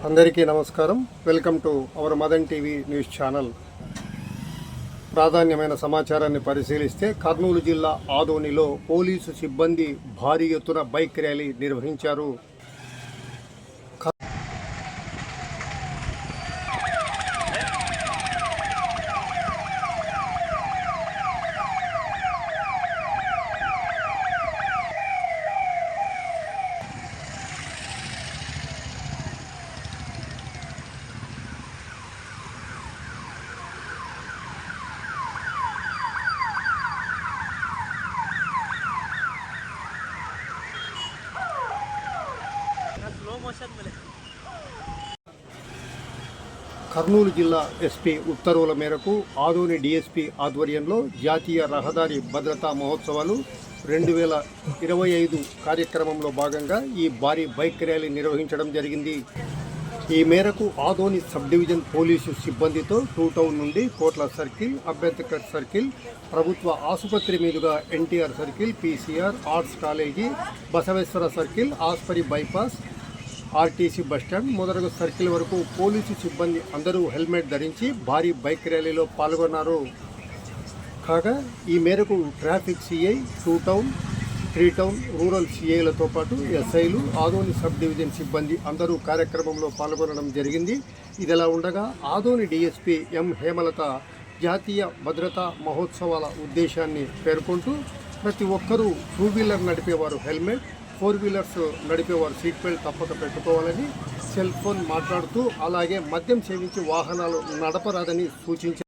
అందరికీ నమస్కారం. Welcome to our Madan TV news channel. ప్రాధాన్యమైన సమాచారాన్ని పరిశీలిస్తే కర్నూలు జిల్లా ఆదోనిలో పోలీసు సిబ్బంది భారీ ఎత్తున బైక్ ర్యాలీ నిర్వహించారు. కర్నూలు జిల్లా ఎస్పీ ఉత్తర్వుల మేరకు ఆదోని డిఎస్పీ ఆధ్వర్యంలో జాతీయ రహదారి భద్రతా మహోత్సవాలు 2025 కార్యక్రమంలో భాగంగా ఈ భారీ బైక్ ర్యాలీ నిర్వహించడం జరిగింది. ఈ మేరకు ఆదోని సబ్ డివిజన్ పోలీసు సిబ్బందితో టూ టౌన్ నుండి కోట్ల సర్కిల్, అంబేద్కర్ సర్కిల్, ప్రభుత్వ ఆసుపత్రి మీదుగా NTR circle, PCR, arts college, Basaveshwara circle, Aspari bypass, RTC bus stand మొదలగు సర్కిల్ వరకు పోలీసు సిబ్బంది అందరూ హెల్మెట్ ధరించి భారీ బైక్ ర్యాలీలో పాల్గొన్నారు. కాగా ఈ మేరకు traffic CI, two town, three town, rural సిఐలతో పాటు ఎస్ఐలు, ఆదోని సబ్ డివిజన్ సిబ్బంది అందరూ కార్యక్రమంలో పాల్గొనడం జరిగింది. ఇదిలా ఉండగా ఆదోని డిఎస్పీ ఎం హేమలత జాతీయ భద్రతా మహోత్సవాల ఉద్దేశాన్ని పేర్కొంటూ ప్రతి ఒక్కరూ టూ వీలర్ నడిపేవారు హెల్మెట్, 4 వీలర్స్ నడిపేవారు సీట్ బెల్ట్ తప్పక పెట్టుకోవాలని, సెల్ ఫోన్ మాట్లాడుతూ అలాగే మద్యం సేవించి వాహనాలు నడపరాదని సూచించారు.